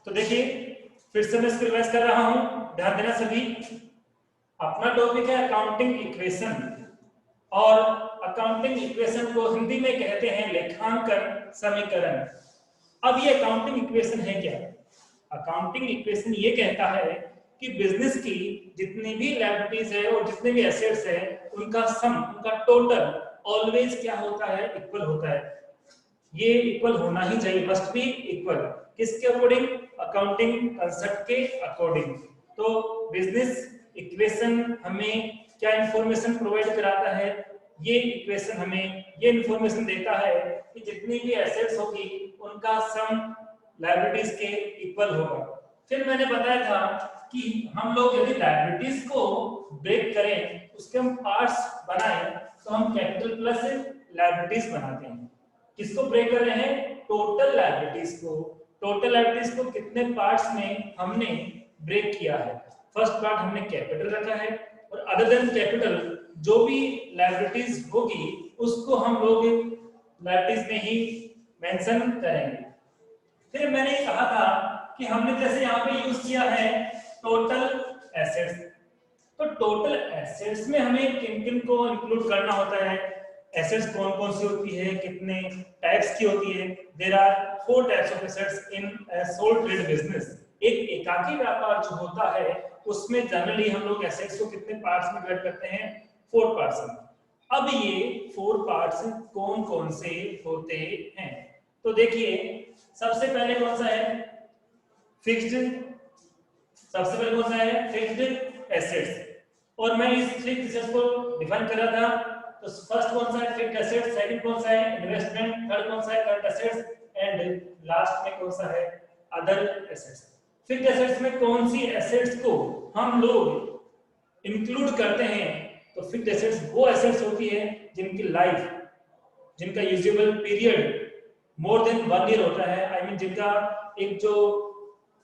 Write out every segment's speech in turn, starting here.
तो देखिए फिर से मैं इसको रिवाइज कर रहा हूं, ध्यान देना सभी। अपना टॉपिक है अकाउंटिंग इक्वेशन, और अकाउंटिंग इक्वेशन को हिंदी में कहते हैं लेखांकन समीकरण। अब ये अकाउंटिंग इक्वेशन है क्या? अकाउंटिंग इक्वेशन ये कहता है कि बिजनेस की जितनी भी लायबिलिटीज है और जितने भी एसेट्स है उनका सम, उनका टोटल ऑलवेज क्या होता है? इक्वल होता है। ये इक्वल होना ही चाहिए, मस्ट बी इक्वल। किसके अकॉर्डिंग? अकाउंटिंग कंसेप्ट के अकॉर्डिंग। तो बिजनेस इक्वेशन हमें क्या इंफॉर्मेशन प्रोवाइड कराता है? ये इक्वेशन हमें ये इंफॉर्मेशन देता है कि जितनी भी एसेट्स होगी उनका सम लायबिलिटीज के इक्वल होगा। फिर मैंने बताया था कि हम लोग यदि लायबिलिटीज को ब्रेक करें, उसके हम पार्ट्स बनाएं, तो हम कैपिटल प्लस लायबिलिटीज बनाते हैं। किसको ब्रेक कर रहे हैं? टोटल लायबिलिटीज को। टोटल लायबिलिटीज को कितने पार्ट्स में हमने ब्रेक किया है? फर्स्ट पार्ट हमने कैपिटल रखा है, और अदर देन कैपिटल जो भी लायबिलिटीज होगी उसको हम लोग लायबिलिटीज में ही मेंशन करेंगे। फिर मैंने कहा था कि हमने जैसे यहाँ पे यूज किया है टोटल एसेट्स, तो टोटल एसेट्स में हमें किन किन को इंक्लूड करना होता है? एसेट्स कौन कौन सी होती है, कितने टाइप्स की होती है? There are 4 types of assets in sole trade business. एक एकाकी व्यापार जो होता है उसमें जनरली हम लोग एसेट्स को कितने पार्ट्स में डिवाइड करते हैं? 4 पार्ट्स में। अब ये 4 पार्ट्स कौन कौन से होते हैं? तो देखिए सबसे पहले कौन सा है? फिक्स्ड। सबसे पहले कौन सा है? Fixed assets. और मैं इस फिक्स्ड एसेट्स को डिफाइन कर रहा था, तो फर्स्ट कौन सा है? Fixed assets. सेकंड कौन सा है? इन्वेस्टमेंट। थर्ड कौन सा है? Current assets. एंड लास्ट में कौन सा है? Other assets. फिक्स्ड एसेट्स में कौन सी एसेट्स को हम लोग इंक्लूड करते हैं? तो फिक्स्ड एसेट्स वो एसेट्स होती है जिनकी लाइफ, जिनका usable period more than 1 year होता है। आई मीन जिनका एक जो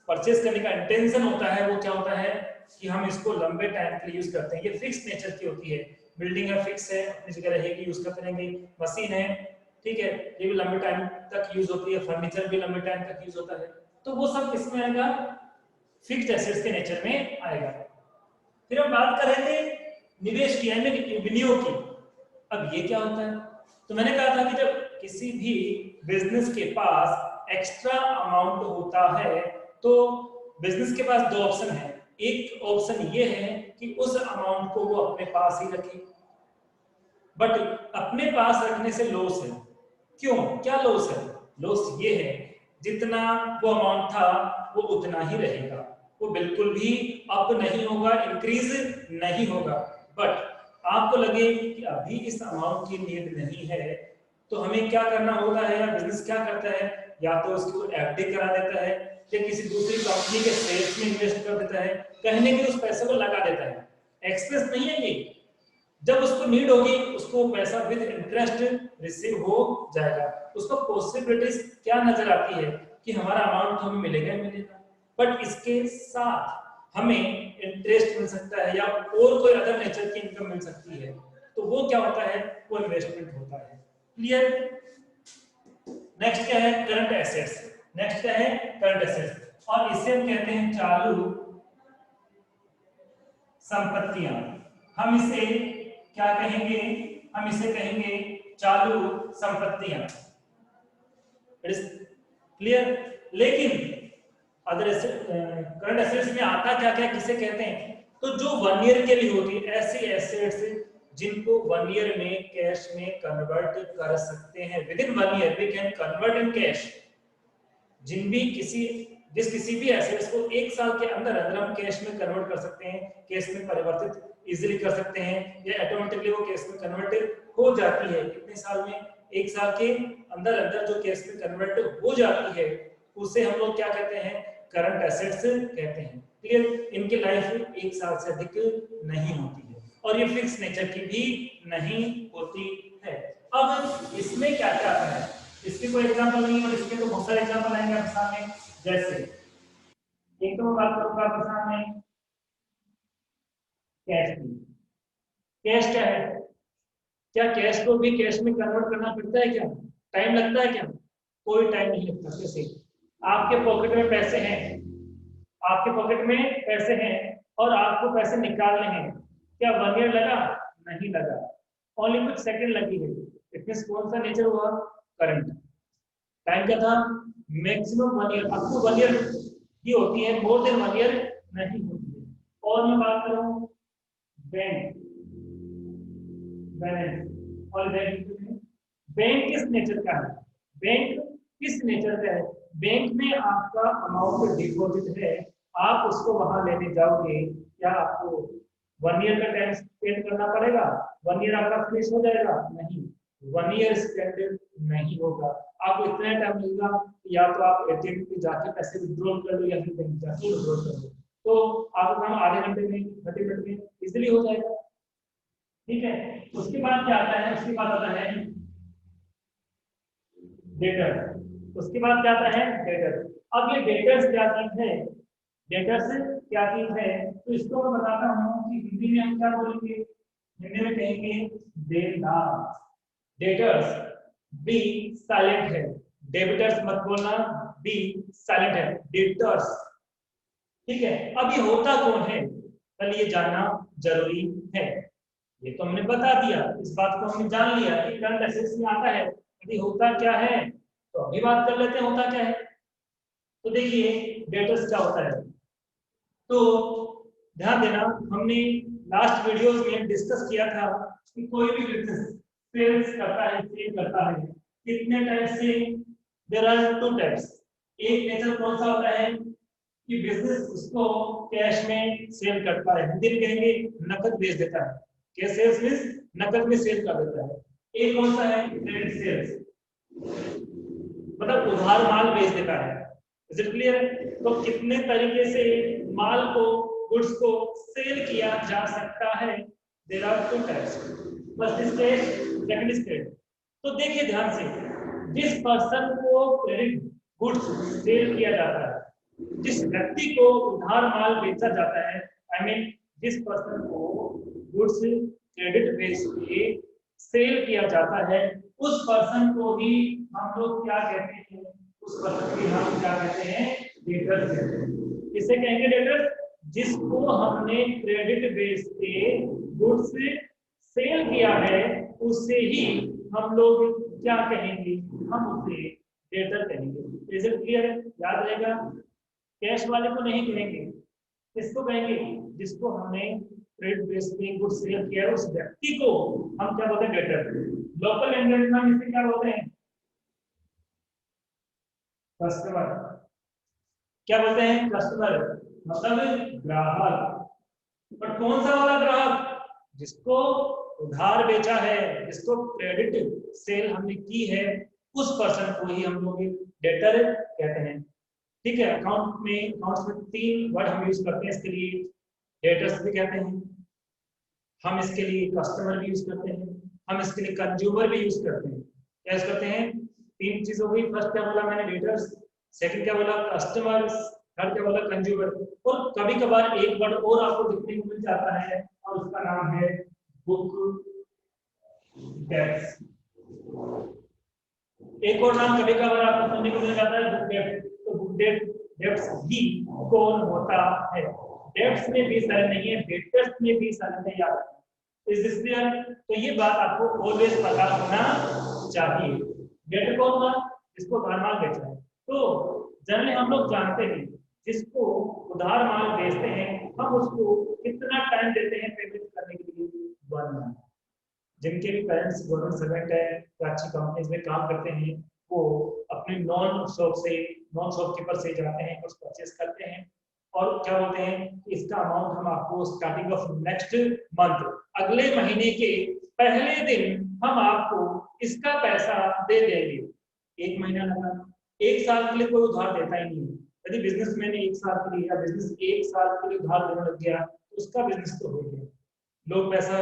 परचेज करने का इंटेंशन होता है वो क्या होता है कि हम इसको लंबे टाइम के लिए यूज करते हैं। ये फिक्स नेचर की होती है। बिल्डिंग है, फिक्स है, अपनी जगह रहेगी, यूज करते रहेंगे। मशीन है, ठीक है, ये भी लंबे टाइम तक यूज होती है। फर्नीचर भी लंबे टाइम तक यूज होता है। तो वो सब किसमें आएगा? फिक्स्ड एसेट्स के नेचर में आएगा। फिर हम बात कर रहे थे निवेश की, यानी विनियोग की। अब ये क्या होता है? तो मैंने कहा था कि जब किसी भी बिजनेस के पास एक्स्ट्रा अमाउंट होता है तो बिजनेस के पास 2 ऑप्शन है। एक ऑप्शन ये है कि उस अमाउंट को वो अपने पास ही रखे, बट अपने पास रखने से लॉस है। क्यों? क्या लॉस है? लॉस ये है जितना वो अमाउंट था वो उतना ही रहेगा, वो बिल्कुल भी अप नहीं होगा, इंक्रीज नहीं होगा। बट आपको लगे कि अभी इस अमाउंट की नीड नहीं है, तो हमें क्या करना होता है, या बिजनेस क्या करता है, या तो उसको एफडी करा देता है या किसी दूसरी कंपनी के शेयर्स में इन्वेस्ट कर देता है, कहने के उस पैसे को लगा देता है। एक्सप्रेस नहीं है ये। जब उसको नीड होगी उसको पैसा विद इंटरेस्ट रिसीव हो जाएगा। उसको पॉसिबिलिटीज क्या नजर आती है कि हमारा अमाउंट हमें मिलेगा ही मिलेगा, बट इसके साथ हमें इंटरेस्ट मिल सकता है या और कोई अदर नेचर की इनकम मिल सकती है। तो वो क्या होता है? वो इन्वेस्टमेंट होता है। क्लियर? नेक्स्ट क्या है? Current assets. नेक्स्ट क्या है? करंट एसेट्स, और इसे हम कहते हैं चालू संपत्तियां। हम इसे क्या कहेंगे? हम इसे कहेंगे चालू संपत्तियां। It is clear? लेकिन अदर करंट एसेट्स में आता क्या क्या, किसे कहते हैं? तो जो 1 ईयर के लिए होती है, ऐसी एसेट्स जिनको 1 ईयर में कैश में कन्वर्ट कर सकते हैं। Within 1 year we can convert in cash. जिस किसी भी एसेट्स को 1 साल के अंदर अंदर हम कैश में कन्वर्ट कर सकते हैं, कैश में परिवर्तित इजीली कर सकते हैं, या ऑटोमेटिकली वो कैश में कन्वर्ट हो जाती है। कितने साल में? 1 साल के अंदर अंदर जो कैश में कन्वर्ट हो जाती है उसे हम लोग क्या कहते हैं? करंट एसेट्स कहते हैं। क्लियर? इनकी लाइफ 1 साल से अधिक नहीं होती है और ये फिक्स नेचर की भी नहीं होती है। अब इसमें क्या क्या है, इसके कोई एग्जांपल नहीं है और इसके तो बहुत सारे एग्जांपल आएंगे आपके सामने। जैसे एक तो मैं बात करूंगा आपके सामने कैश की। कैश क्या है? क्या कैश को भी कैश में कन्वर्ट करना पड़ता है? क्या टाइम लगता है? क्या कोई टाइम नहीं लगता। कैसे? आपके पॉकेट में पैसे हैं, आपके पॉकेट में पैसे हैं और आपको पैसे निकालने हैं, क्या 1 ईयर लगा? नहीं लगा, ओनली कुछ सेकंड लगी है। इट मींस कौन सा नेचर हुआ? करंट। टाइम क्या था? Maximum 1 year, up to 1 year की होती है, मोर देन 1 ईयर नहीं होती है। और मैं बात करूं बैंक बैलेंस और बैंक किस नेचर का है? बैंक किस नेचर का है? बैंक में आपका अमाउंट डिपॉजिट है, आप उसको वहां लेने जाओगे, क्या आपको 1 ईयर का टाइम स्पेंड करना पड़ेगा? 1 ईयर आपका फिनिश हो जाएगा? नहीं, 1 ईयर स्पेंड नहीं होगा। आपको इतना टाइम मिलेगा, या तो आप एटीएम पे जाके पैसे विड्रॉल कर लो या फिर बैंक जाके विड्रॉल कर लो, तो आपका काम आधे घंटे में 30 मिनट में इजिली हो जाएगा। ठीक है, उसके बाद क्या आता है? उसके बाद आता है डेटर। उसके बाद क्या आता है? डेटर। अब ये डेटर्स क्या चीज है? डेटर्स क्या चीज है? तो इसको मैं बताता हूँ कि हिंदी में हम क्या बोलेंगे। हिंदी में कहेंगे देनदार। डेटर्स बी साइलेंट है, डेबिटर्स मत बोलना, बी साइलेंट है, डेटर्स। ठीक है, अब ये होता कौन है, पहले ये जानना जरूरी है। ये तो हमने बता दिया, इस बात को हमने जान लिया कि करंट असेट्स में आता है, यदि होता क्या है तो अभी बात कर लेते हैं होता क्या है। तो देखिए डेटर्स क्या होता है, तो ध्यान देना, हमने लास्ट वीडियो में डिस्कस किया था कि कोई भी बिजनेस सेल्स करता है, सेल करता है, कितने टाइप से? There are 2 types. एक नेचर कौन सा होता है कि बिजनेस उसको कैश में सेल करता है, हिंदी में कहेंगे नकद बेच देता है। कैश सेल्स मींस नकद में सेल कर देता है। एक कौन सा है? क्रेडिट सेल्स, मतलब उधार माल बेच देता है। Is it clear? तो कितने तरीके से माल को, गुड्स को सेल किया जा सकता है? There are 2 types, first is cash, second is credit. तो देखिए ध्यान से, जिस पर्सन को क्रेडिट गुड्स सेल किया जाता है, जिस व्यक्ति को उधार माल बेचा जाता है, आई मीन जिस पर्सन को गुड्स क्रेडिट बेस पे सेल किया जाता है, उस पर्सन को ही हम लोग क्या कहते हैं? उस पर्सन को हम क्या कहते हैं? डेटर कहते हैं। किसे कहेंगे डेटर? जिसको हमने क्रेडिट बेस पे गुड्स सेल किया है, उससे ही हम लोग क्या कहेंगे? हम उसे डेटर कहेंगे। Is it clear? याद रहेगा, कैश वाले को नहीं कहेंगे, किसको कहेंगे? जिसको हमने क्रेडिट बेस पे गुड सेल किया है, उस व्यक्ति को हम क्या बोलते हैं? डेटर। लोकल लैंग्वेज में इसे क्या बोलते हैं? कस्टमर। क्या बोलते हैं? कस्टमर, मतलब ग्राहक। पर कौन सा वाला ग्राहक? जिसको उधार बेचा है, जिसको क्रेडिट सेल हमने की है, उस पर्सन को ही हम लोग डेटर कहते हैं। ठीक है, अकाउंट्स में 3 वर्ड हम यूज करते हैं इसके लिए। डेटर्स भी कहते हैं हम, इसके लिए कस्टमर भी यूज करते हैं, हम इसके लिए कंज्यूमर भी यूज करते हैं। क्या यूज करते हैं? 3 चीज हो गई। फर्स्ट क्या बोला मैंने? डेटर्स, सेकंड क्या बोला? कस्टमर्स, थर्ड क्या बोला? कंज्यूमर। और कभी कभार एक वर्ड और आपको देखने को मिल जाता है और उसका नाम है बुक डेट्स। एक और नाम कभी कभार आपको सुनने को मिल जाता है, बुक डेट। तो बुक डेट्स भी कौन होता है? डेट्स में भी सारे नहीं है, डेटर्स में भी सारे नहीं आते। Is this clear? तो ये बात आपको ऑलवेज पता होना चाहिए। डेटर कौन हुआ? जिसको उधार माल बेचा है। तो जनरली हम लोग जानते हैं, जिसको उधार माल बेचते हैं, हम उसको कितना टाइम देते हैं पेमेंट करने के लिए? 1 मंथ। जिनके भी पेरेंट्स गवर्नमेंट सर्वेंट है या अच्छी कंपनीज में काम करते हैं, वो अपने नॉन शॉपकीपर से जाते हैं, कुछ परचेज करते हैं और क्या बोलते हैं कि इसका अमाउंट हम आपको स्टार्टिंग ऑफ नेक्स्ट मंथ, अगले महीने के पहले दिन हम आपको इसका पैसा दे देंगे। 1 महीना लगा, 1 साल के लिए कोई उधार देता ही नहीं है। यदि बिजनेसमैन ने 1 साल के लिए या बिजनेस 1 साल के लिए उधार देने लग गया, तो उसका बिजनेस तो हो गया। लोग पैसा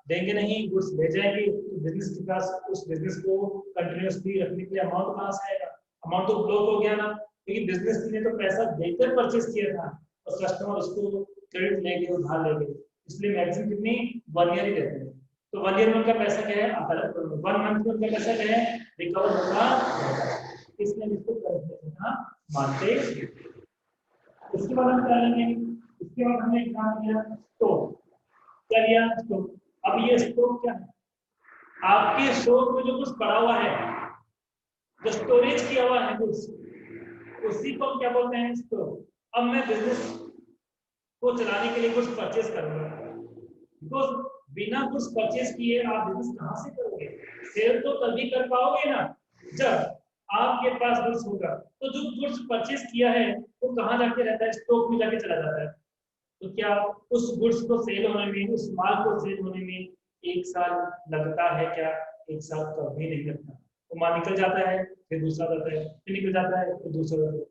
देंगे नहीं, गुड्स ले जाएंगे, तो बिजनेस के पास उस बिजनेस को कंटिन्यूअसली रखने के लिए अमाउंट कहां से आएगा? अमाउंट तो ब्लॉक हो गया ना, क्योंकि बिजनेस ने तो पैसा देकर परचेज किया था और कस्टमर उसको क्रेडिट ले गए, उधार ले गए। इसलिए मैक्सिमम कितनी? 1 ईयर ही देते हैं। तो 1 ईयर में उनका पैसा क्या है, 1 मंथ में उनका पैसा क्या है, रिकवर होगा, इसलिए इसको करंट मानते हैं। उसके बाद हम क्या लेंगे, उसके बाद हमने एग्जाम लिया स्टोक, क्या लिया स्टोक। अब ये स्टोक क्या है, आपके स्टोक में जो कुछ पड़ा हुआ है, जो स्टोरेज किया हुआ है कुछ, उसी को हम क्या बोलते हैं, स्टोक। अब मैं बिजनेस को चलाने के लिए कुछ परचेज करूंगा, बिकॉज बिना कुछ परचेज किए आप बिजनेस कहां से करोगे, सेल तो तभी कर पाओगे ना जब आपके पास गुड्स होगा। तो जो गुड्स परचेज किया है वो कहाँ जाके रहता है, स्टॉक में जाके चला जाता है। तो क्या उस गुड्स को सेल होने में, उस माल को सेल होने में 1 साल लगता है क्या, 1 साल कभी नहीं लगता। वो माल निकल जाता है, फिर दूसरा जाता है, फिर निकल जाता है, फिर दूसरा जाता है।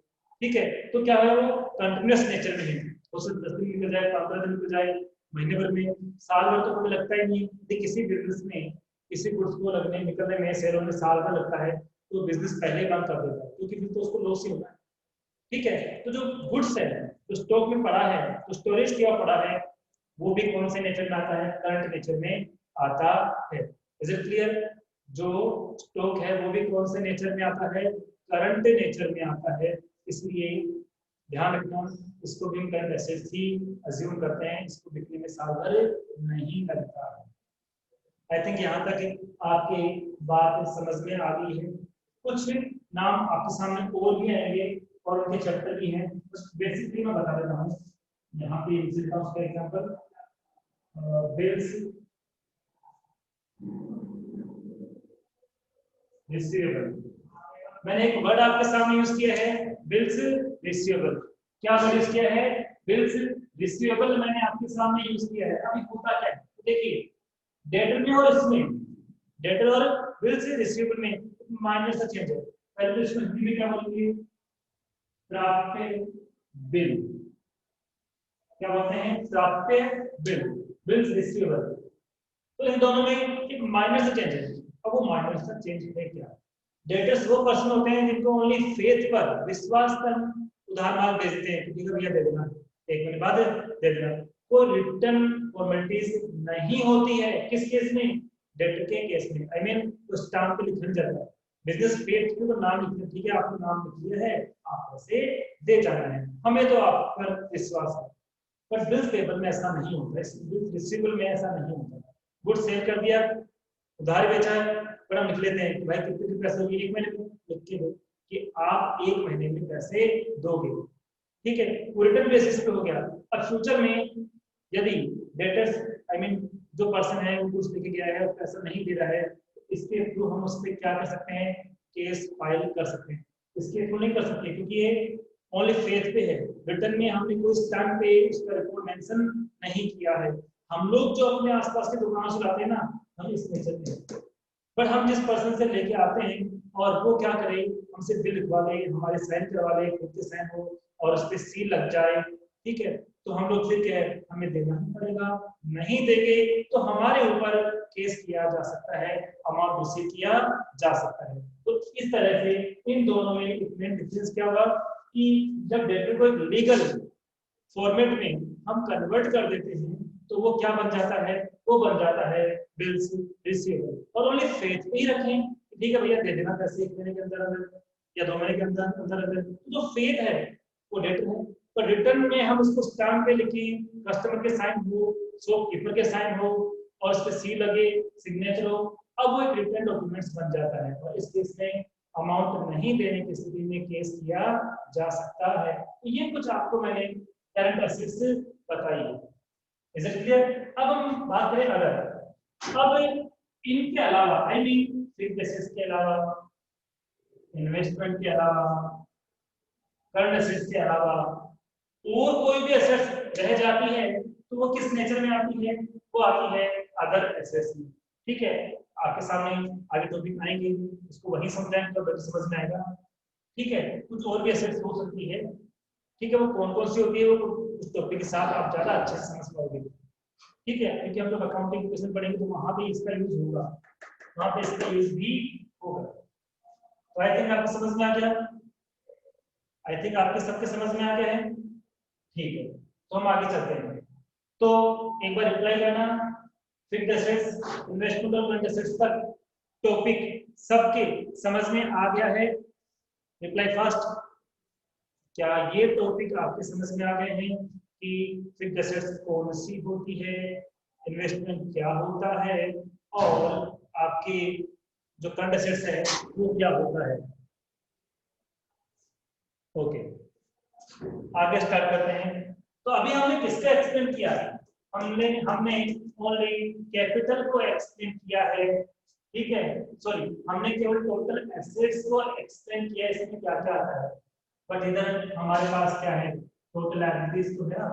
ठीक है, तो क्या है, वो कंटिन्यूअस नेचर में है। हो सकता 10 दिन निकल जाए, 15 दिन निकल जाए, महीने भर में, साल भर तो कभी लगता ही नहीं। यदि किसी बिजनेस में किसी गुड्स को लगने निकलने में, सेल होने साल भर लगता है, तो बिजनेस पहले ही बंद कर देता है, क्योंकि फिर तो उसको लॉस ही होगा। ठीक है, तो जो गुड्स है, जो स्टॉक में पड़ा है, जो स्टोरेज किया पड़ा है, वो भी कौन से नेचर में आता है, करंट नेचर में आता है। Is it clear? जो स्टॉक है वो भी कौन से नेचर में आता है, करंट नेचर में आता है। इसलिए ध्यान रखना, इसको भी हम करंट एसेट्स ही अज्यूम करते हैं, इसको बिकने में साल भर नहीं लगता है। आई थिंक यहाँ तक आपकी बात समझ में आ गई है। कुछ नाम आपके सामने और भी आएंगे और उनके चैप्टर भी हैं, बस बेसिकली मैं बता देता हूँ। यहाँ पे उसका एग्जांपल, बिल्स रिसीवेबल। मैंने एक वर्ड आपके सामने यूज किया है, बिल्स रिसीवेबल। क्या वर्ड यूज किया है, बिल्स रिसीवेबल मैंने आपके सामने यूज किया है। अभी होता क्या है, देखिए डेटर में और इसमें, डेटर और बिल से रिसीवेबल में माइनर सा चेंज है। पहले तो इसमें हिंदी में क्या बोलेंगे, प्राप्य बिल, क्या बोलते हैं, प्राप्य बिल, बिल्स रिसीवेबल। तो इन दोनों में एक माइनर सा चेंज है। अब वो माइनर सा चेंज है क्या, डेटर्स वो पर्सन होते हैं जिनको ओनली फेथ पर, विश्वास पर उधार माल भेजते हैं, ठीक है भैया दे देना, 1 महीने बाद दे देना। वो रिटर्न फॉर्मेलिटीज नहीं होती है, किस केस में, डेटर के केस में। आई मीन तो स्टाम्प पे लिखा जाता है, बिजनेस पेज पे तो नाम लिखते, ठीक है आपको नाम लिख लिया है, आप पैसे दे जाना है, हमें तो आप पर विश्वास है। पर बिल्स पेपर में ऐसा नहीं होता, बिल्स रिसीवेबल में ऐसा नहीं होता। गुड सेल कर दिया, उधार बेचा है, पर हम लिख लेते हैं कि भाई कितने पैसे होंगे, 1 महीने में लिख के दो कि आप 1 महीने में पैसे दोगे। ठीक है, वो रिटर्न बेसिस पे हो गया। अब फ्यूचर में यदि डेटर्स, आई मीन जो पर्सन है वो कुछ लेके गया है और पैसा नहीं दे रहा है, तो इसके थ्रू हम उस पर क्या कर सकते हैं, केस फाइल कर सकते हैं। इसके थ्रू नहीं कर सकते क्योंकि ये ओनली फेथ पे है, रिटर्न में हमने कोई स्टैम्प पे उसका रिपोर्ट मेंशन नहीं किया है। हम लोग जो अपने आसपास की दुकानों से लाते हैं ना, हम इस नेचर में, बट हम जिस पर्सन से लेके आते हैं और वो क्या करे, हमसे बिल लिखवा ले, हमारे साइन करवा ले, खुद के साइन हो और उस पर सील लग जाए, ठीक है, तो हम लोग फिर क्या है, हमें देना ही पड़ेगा। नहीं देंगे तो हमारे ऊपर केस किया जा सकता है, अमाउंट रिसीव किया जा सकता है। तो इस तरह से इन दोनों में मेन डिफरेंस क्या होगा कि जब डेटा को एक लीगल फॉर्मेट में हम कन्वर्ट कर देते हैं, तो वो क्या बन जाता है, वो बन जाता है बिल्स रिसीवेबल। और ओनली फेथ पे ही रखें, ठीक है भैया दे देना पैसे 1 महीने के अंदर अंदर या 2 महीने के अंदर अंदर अंदर, तो जो फेथ है वो डेटर है। पर रिटर्न में हम उसको स्टैम्प पे लिखें, कस्टमर के साइन हो, शॉपकीपर के साइन हो और उस पर सील लगे, सिग्नेचर हो, अब वो एक रिटर्न डॉक्यूमेंट्स बन जाता है और इस केस में अमाउंट नहीं देने की स्थिति में केस किया जा सकता है। तो ये कुछ आपको मैंने करंट एसेट्स बताई है। Is it clear? अब हम बात करें अदर। अब इनके अलावा, आई मीन फिक्स्ड एसेट्स के अलावा, इन्वेस्टमेंट के अलावा, करंट एसेट्स के अलावा और कोई भी एसेट्स रह जाती है तो वो किस नेचर में आती है, वो आती है अदर एसेट्स में। ठीक है, आपके सामने आगे टॉपिक आएंगे, उसको वही समझाएंगे तो बच्चे समझ में आएगा। ठीक है, कुछ और भी एसेट्स हो सकती है, ठीक है, वो कौन कौन सी होती है वो उस टॉपिक के साथ आप ज्यादा अच्छे से समझ पाओगे। ठीक है, क्योंकि हम जब अकाउंटिंग क्वेश्चन पढ़ेंगे तो वहां पे इसका यूज होगा, वहां पे इसका यूज भी होगा। तो आई थिंक आपको समझ में आ गया, आई थिंक आपके सबके समझ में आ गया है। ठीक है, तो हम आगे चलते हैं। तो एक बार रिप्लाई करना, फिक्स्ड एसेट्स, इन्वेस्टमेंट और करंट एसेट्स पर टॉपिक सबके समझ में आ गया है? Reply fast. क्या ये टॉपिक आपके समझ में आ गए हैं कि फिक्स्ड एसेट्स कौन सी होती है, इन्वेस्टमेंट क्या होता है, और आपकी जो करंट एसेट्स है वो क्या होता है? ओके, आगे स्टार्ट करते हैं। तो अभी हमने किसका एक्सप्लेन किया है? हमने ओनली कैपिटल को एक्सप्लेन किया है, ठीक है। सॉरी, हमने केवल टोटल एसेट्स को एक्सप्लेन किया है, इसमें क्या क्या आता है। बट इधर हमारे पास क्या है, टोटल लायबिलिटीज तो है ना।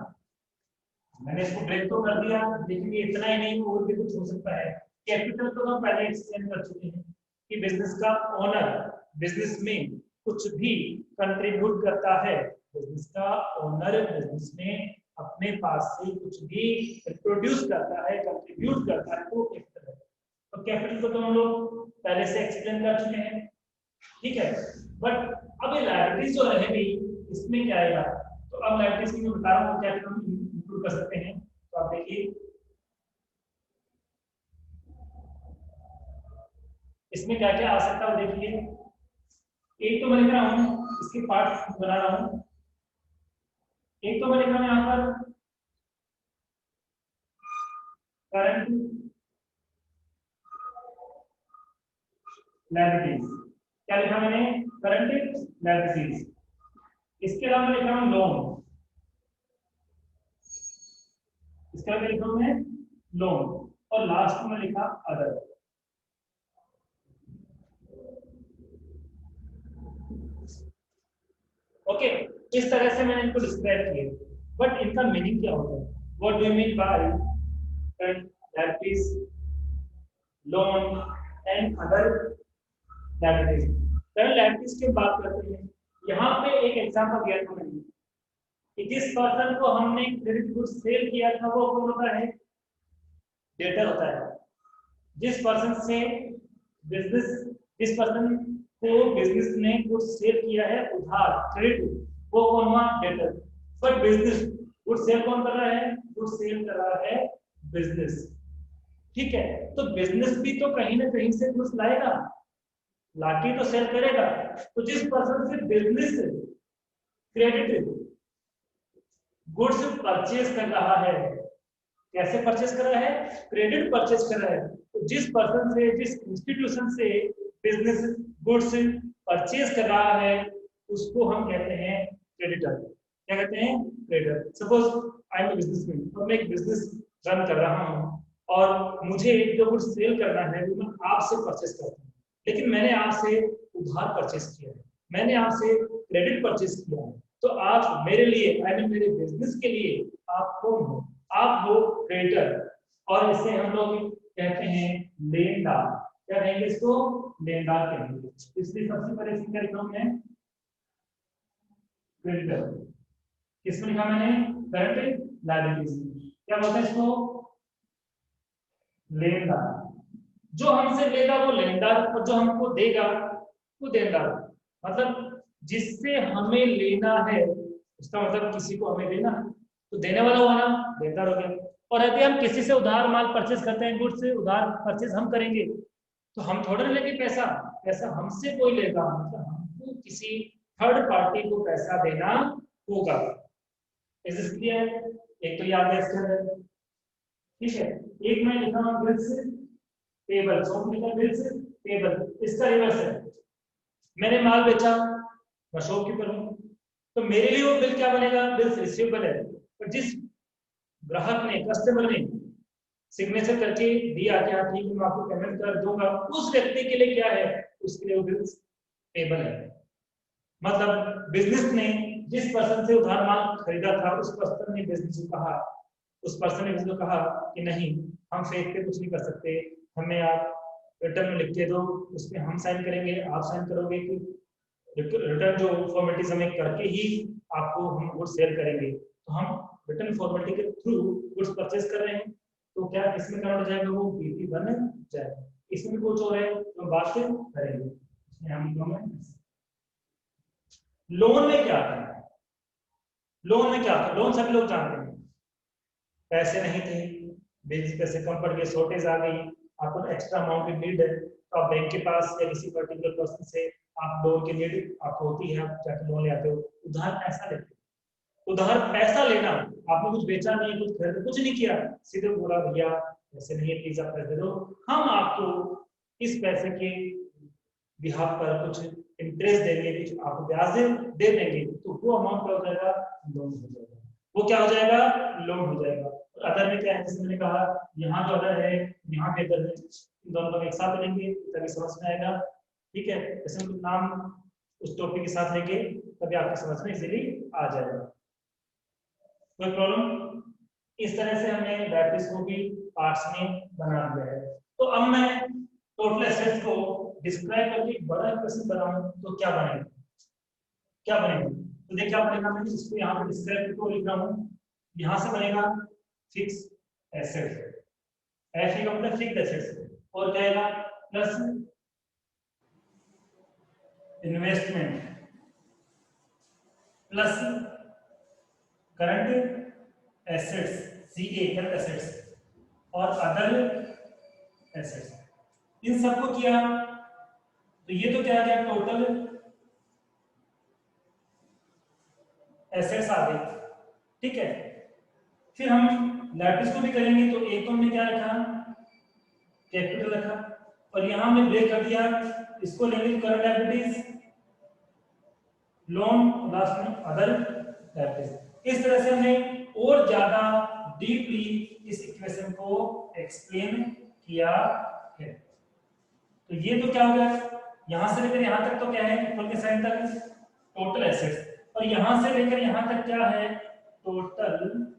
मैंने इसको ब्रेक तो कर दिया, लेकिन ये इतना ही नहीं, और भी कुछ हो सकता है। कैपिटल तो हम पहले एक्सप्लेन कर चुके हैं कि बिजनेस का ओनर बिजनेस में कुछ भी कंट्रीब्यूट करता है। बिजनेस का ओनर बिजनेस में अपने पास से कुछ भी प्रोड्यूस करता है, कंट्रीब्यूट करता है, तो कैपिटल है। तो कैपिटल को तो हम लोग पहले से एक्सप्लेन कर चुके हैं, ठीक है। बट अब ये लायबिलिटीज जो रहेगी इसमें क्या आएगा? तो अब लायबिलिटीज की मैं बता रहा हूँ क्या हम इंक्लूड कर सकते हैं। तो आप देखिए, इसमें क्या क्या आ सकता है देखिए। एक तो मैं लिख रहा हूँ, इसके पार्ट बना रहा हूँ। एक तो मैं लिख रहा हूँ यहाँ पर करंट लायबिलिटीज। क्या लिखा मैंने? Current liabilities. इसके अलावा मैं लिख रहा हूँ लोन। इसके अलावा लिखा हूँ मैं लोन, और लास्ट में लिखा अदर। ओके, इस तरह से मैंने इनको डिस्क्राइब किया। बट इनका मीनिंग क्या होता है? What do you mean by current liabilities, loan and other liabilities? Current liabilities की बात करते हैं। यहाँ पे एक एग्जांपल दिया था मैंने कि जिस पर्सन को हमने क्रेडिट गुड सेल किया था वो कौन होता है? डेटर होता है। जिस पर्सन से बिजनेस जिस पर्सन को बिजनेस ने गुड सेल किया है उधार, क्रेडिट, वो कौन हुआ? Debtor. But business good sale कौन कर रहा है? गुड सेल कर रहा है बिजनेस, ठीक है। तो बिजनेस भी तो कहीं ना कहीं से गुड्स लाएगा, लाके तो सेल करेगा। तो जिस पर्सन से बिजनेस क्रेडिट गुड्स परचेज कर रहा है, कैसे परचेज कर रहा है? क्रेडिट परचेज कर रहा है। तो जिस पर्सन से, जिस इंस्टीट्यूशन से बिजनेस गुड्स परचेज कर रहा है उसको हम कहते हैं क्रेडिटर। क्या कहते हैं? Creditor. Suppose I am businessman और मैं एक बिजनेस रन कर रहा हूँ और मुझे एक जो गुड्स सेल करना है वो मैं आपसे परचेज करता हूँ, लेकिन मैंने आपसे उधार परचेज किया है, मैंने आपसे क्रेडिट परचेज किया है। तो आप मेरे लिए, आई मीन मेरे बिजनेस के लिए आप कौन हो? आप हो क्रेडिटर, और इसे हम लोग कहते हैं लेनदार। क्या कहेंगे इसको? लेनदार कहेंगे। इसलिए सबसे पहले इसमें क्या लिखा हूं मैं? क्रेडिटर। किसमें लिखा मैंने? Current liabilities. क्या बोलते हैं इसको? लेनदार। जो हमसे लेगा वो लेनदार, और जो हमको देगा वो देनदार। मतलब जिससे हमें लेना है, उसका मतलब किसी को हमें देना, तो देने वाला हुआ ना, देनदार हो गया। और यदि हम किसी से उधार माल परचेज करते हैं, गुड्स से उधार परचेज हम करेंगे, तो हम थोड़ा लेंगे पैसा, पैसा हमसे कोई लेगा, मतलब हमको किसी थर्ड पार्टी को पैसा देना होगा। Is this clear? एक तो याद है इसके अंदर, ठीक है। एक मैं लिखा हूं बिल्स पेबल, शॉप लिखा बिल्स पेबल, इसका रिवर्स है। मैंने माल बेचा, मैं शॉपकीपर हूं, तो मेरे लिए वो बिल क्या बनेगा? बिल्स रिसीवेबल है। पर जिस ग्राहक ने, कस्टमर ने सिग्नेचर करके दिया कि हाँ ठीक है मैं आपको पेमेंट कर दूंगा, उस व्यक्ति के लिए क्या है? उसके लिए वो बिल्स पेबल है। मतलब बिजनेस ने जिस पर्सन से उधार माल खरीदा था, उस पर्सन ने बिजनेस को कहा, उस पर्सन ने बिजनेस को कहा कि नहीं, हम फेक पे कुछ नहीं कर सकते, हमें आप रिटर्न में लिख के दो, उसमें हम साइन करेंगे, आप साइन करोगे कि रिटर्न जो फॉर्मेलिटीज हमें करके ही आपको हम गुड्स सेल करेंगे। तो हम रिटर्न फॉर्मेलिटी के थ्रू गुड्स परचेज कर रहे हैं, तो क्या किसमें कन्वर्ट हो जाएगा? वो बीपी बन जाएगा। इसमें कुछ हो रहा है तो बात करेंगे। हम लोन में क्या था? लोन में क्या था? लोन सभी लोग जानते हैं, पैसे नहीं थे, बेसिक पैसे कम पड़ गए, शॉर्टेज आ गई, आपको एक्स्ट्रा अमाउंट की नीड है, तो आप बैंक के पास या किसी पर्टिकुलर पर्सन से आप लोन की नीड आपको होती है, आप जाके लोन ले आते हो, उधार पैसा लेते हो। उधार पैसा लेना, आपने कुछ बेचा नहीं, कुछ खरीदा, कुछ नहीं किया, सीधे बोला भैया ऐसे नहीं है, प्लीज आप पैसे दे दो, हम आपको इस पैसे के बिहाफ पर कुछ इंटरेस्ट देंगे, कुछ आपको ब्याज दे देंगे, तो वो अमाउंट क्या हो जाएगा, लोन हो जाएगा। वो क्या हो जाएगा, लोन हो जाएगा। और अदर में क्या है, जैसे मैंने कहा, यहाँ जो अदर है, यहाँ पे अदर है, इन दोनों को एक साथ लेंगे तभी समझ में आएगा। ठीक है, जैसे हम नाम उस टॉपिक के साथ लेंगे तभी आपको समझ में इजीली आ जाएगा। कोई प्रॉब्लम? इस तरह से हमने बैटरीज को भी पार्ट्स में बना दिया है। तो अब मैं टोटल एसेट्स को डिस्क्राइब करके एक बड़ा इक्वेशन बनाऊं तो क्या बनेगा, क्या बनेगा? तो देखिए क्या बनेगा, मैं इसको यहाँ पे डिस्क्राइब करके लिख रहा हूँ। यहाँ से बनेगा फिक्स एसेट्स, ऐसे का मतलब फिक्स एसेट्स, और क्या आएगा plus investment plus current assets, CA current assets, और अदर एसेट्स। इन सबको किया तो ये तो क्या आ गया, टोटल एसेट्स आ गए। ठीक है, फिर हम लाइबिलिटीज को भी करेंगे, तो एक तो हमने क्या रखा, कैपिटल रखा, और यहां हमने ब्रेक कर दिया, इसको लेंगे करंट लाइबिलिटीज, लोन, लास्ट में अदर लाइबिलिटीज। इस तरह से हमने और ज्यादा डीपली इस इक्वेशन को एक्सप्लेन किया है। तो ये तो क्या हो गया, यहां से लेकर यहां तक तो क्या है, इक्वल के साइन तक टोटल एसेट्स, और यहां से लेकर यहां तक क्या है, टोटल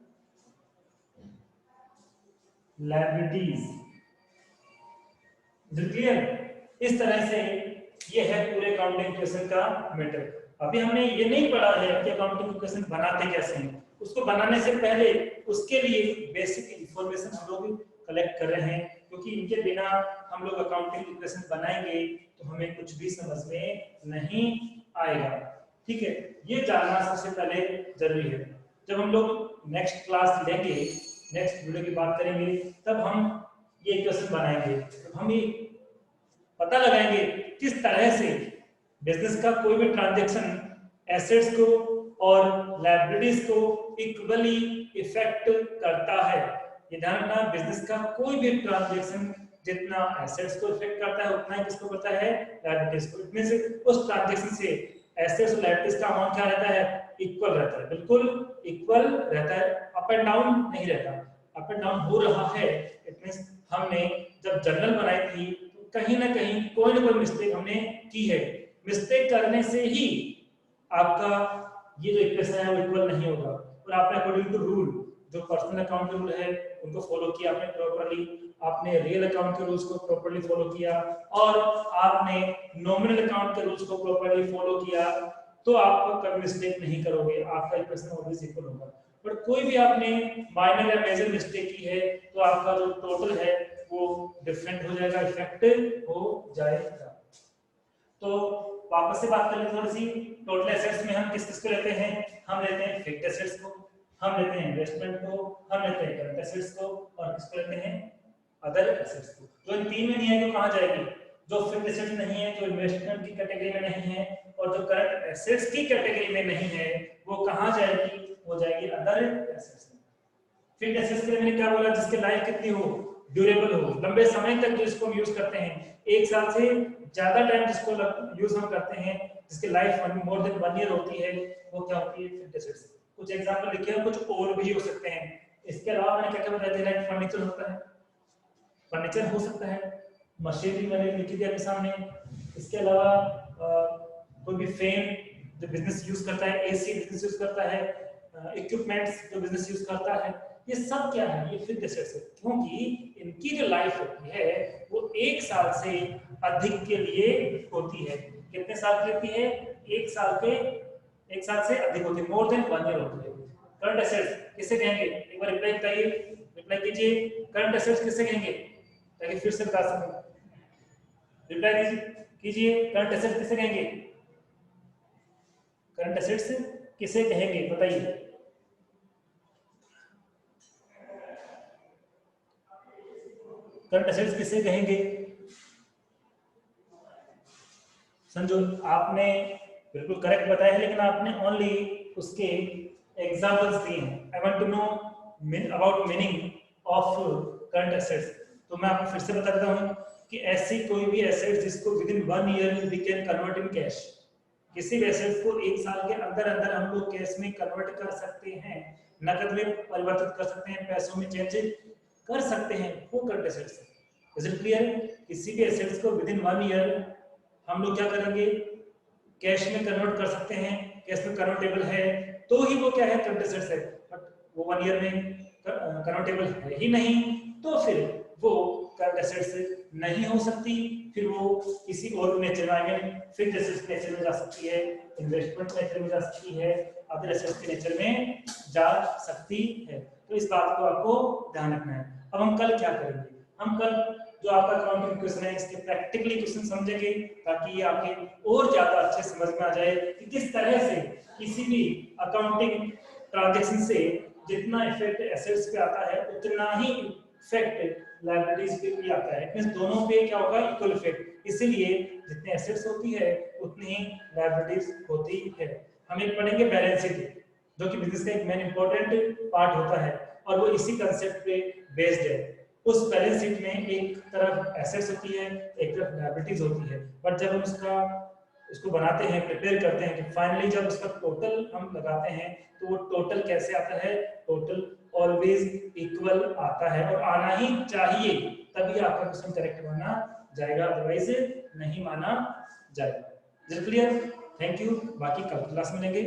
लायबिलिटीज। क्लियर? इस तरह से ये है पूरे अकाउंटिंग इक्वेशन का मैटर। अभी हमने ये नहीं पढ़ा है कि अकाउंटिंग इक्वेशन बनाते कैसे हैं, उसको बनाने से पहले उसके लिए बेसिक इंफॉर्मेशन हम लोग कलेक्ट कर रहे हैं, क्योंकि इनके बिना हम लोग अकाउंटिंग इक्वेशन बनाएंगे तो हमें कुछ भी समझ में नहीं आएगा। ठीक है, ये जानना सबसे पहले जरूरी है। जब हम लोग नेक्स्ट क्लास लेंगे, नेक्स्ट वीडियो की बात करेंगे, तब हम ये इक्वेशन बनाएंगे, तब हम ये पता लगाएंगे किस तरह से बिजनेस का कोई भी ट्रांजैक्शन एसेट्स को और लायबिलिटीज को इक्वली इफेक्ट करता है। ये ध्यान रखना, बिजनेस का कोई भी ट्रांजैक्शन जितना एसेट्स को इफेक्ट करता है उतना ही किसको करता है, लायबिलिटीज को। इतने से उस ट्रांजैक्शन से एसेट्स और लायबिलिटीज का अमाउंट क्या रहता है, इक्वल रहता है, बिल्कुल इक्वल रहता है, अप एंड डाउन नहीं रहता। अप एंड डाउन हो रहा है, इट मींस हमने जब जर्नल बनाई थी तो कहीं ना कहीं कोई ना कोई मिस्टेक हमने की है। मिस्टेक करने से ही आपका ये जो इक्वेशन है वो इक्वल नहीं होगा। और आपने अकॉर्डिंग टू रूल, जो पर्सनल अकाउंट के रूल है उनको फॉलो किया आपने प्रॉपर्ली, आपने रियल अकाउंट के रूल्स को प्रॉपर्ली फॉलो किया, और आपने नॉमिनल अकाउंट के रूल्स को प्रॉपर्ली फॉलो किया, तो आप कभी मिस्टेक नहीं करोगे, आपका इक्वेशन ऑलवेज इक्वल होगा। बट कोई भी आपने माइनर या मेजर मिस्टेक की है तो आपका जो टोटल है वो डिफरेंट हो जाएगा, इफेक्टिव हो जाएगा। तो वापस से बात कर लेते थोड़ी सी, टोटल एसेट्स में हम किस किस को लेते हैं, हम लेते हैं फिक्स्ड एसेट्स को, हम लेते हैं इन्वेस्टमेंट को, हम लेते हैं करंट एसेट्स को, और किसको लेते हैं, अदर एसेट्स को। जो इन तीन में नहीं है तो कहां जाएगी, जो फिक्स्ड एसेट्स नहीं है, जो इन्वेस्टमेंट की कैटेगरी में नहीं है, और जो करंट एसेट्स की कैटेगरी में नहीं है, वो कहां जाएगी, वो जाएगी अदर एसेट्स में। फिक्स्ड एसेट्स के लिए मैंने क्या बोला, जिसकी लाइफ कितनी हो, ड्यूरेबल हो, लंबे समय तक जो इसको हम यूज करते हैं, एक साल से ज्यादा टाइम जिसको यूज हम करते हैं, जिसकी लाइफ मोर देन 1 ईयर होती है, वो क्या होती है, फिक्स्ड एसेट्स। कुछ एग्जांपल लिखे हैं, कुछ और भी हो सकते हैं। इसके अलावा मैंने क्या क्या बताया, लाइक फर्नीचर होता है, फर्नीचर हो सकता है, मशीनरी मैंने लिखी थी आपके सामने। इसके अलावा कोई भी फैन जो बिजनेस यूज करता है, एसी बिजनेस यूज करता है, इक्विपमेंट्स जो बिजनेस यूज करता है, ये सब क्या है, ये फिक्स्ड एसेट्स है, क्योंकि इनकी जो लाइफ होती है वो 1 साल से अधिक के लिए होती है। कितने साल की होती है, 1 साल के, 1 साल से अधिक होती है, मोर देन 1 ईयर होती है। करंट एसेट्स किसे कहेंगे, एक बार रिप्लाई बताइए, रिप्लाई कीजिए, करंट एसेट्स किसे कहेंगे, ताकि फिर से बता सकूं, रिप्लाई कीजिए, करंट एसेट्स किसे कहेंगे, करंट एसेट्स किसे कहेंगे बताइए। करंट एसेट्स किसे कहेंगे? संजू, आपने बिल्कुल करेक्ट बताया है, लेकिन आपने ओनली उसके एग्जांपल्स दिए हैं। I want to know about meaning of current assets. तो मैं आपको फिर से बता देता हूँ कि ऐसी कोई भी एसेट जिसको within 1 year we can convert in cash, किसी भी एसेट को 1 साल के अंदर अंदर हम लोग कैश में कन्वर्ट कर सकते हैं, नकद में परिवर्तित कर सकते हैं, पैसों में चेंज कर सकते हैं, वो करंट एसेट्स है। Is it clear? किसी भी एसेट्स को विद इन 1 ईयर हम लोग क्या करेंगे, कैश में कन्वर्ट कर सकते हैं, कैश में कन्वर्टेबल है तो ही वो क्या है, करंट एसेट्स है। बट वो 1 ईयर में कन्वर्टेबल है ही नहीं तो फिर वो करंट एसेट्स नहीं हो सकती, फिर वो किसी और नेचर में, I mean fixed assets nature में जा सकती है, इन्वेस्टमेंट नेचर में जा सकती है, अदर एसेट्स के नेचर में जा सकती है। तो इस बात को आपको ध्यान रखना है। अब हम कल क्या करेंगे, हम कल जो आपका अकाउंटिंग क्वेश्चन है इसके प्रैक्टिकली क्वेश्चन समझेंगे, ताकि ये आपके और ज्यादा अच्छे समझ में आ जाए कि किस तरह से किसी भी अकाउंटिंग ट्रांजैक्शन से जितना इफेक्ट एसेट्स पे आता है उतना ही इफेक्ट लायबिलिटीज पे भी आता है। मींस दोनों पे क्या होगा, इक्वल इफेक्ट। इसीलिए जितने एसेट्स होती है उतनी ही लायबिलिटीज होती है। हम एक पढ़ेंगे बैलेंस शीट, जो कि बिजनेस का एक मेन इंपॉर्टेंट पार्ट होता है और वो इसी कंसेप्ट पे बेस्ड है। उस बैलेंस शीट में एक तरफ एसेट्स होती है, एक तरफ लायबिलिटीज होती है, बट जब हम उसको बनाते हैं, प्रिपेयर करते हैं, कि फाइनली जब उसका टोटल हम लगाते हैं तो वो टोटल कैसे आता है, टोटल ऑलवेज इक्वल आता है और आना ही चाहिए, तभी आपका क्वेश्चन करेक्ट माना जाएगा, अदरवाइज नहीं माना जाएगा। क्लियर? थैंक यू, बाकी कल क्लास मिलेंगे।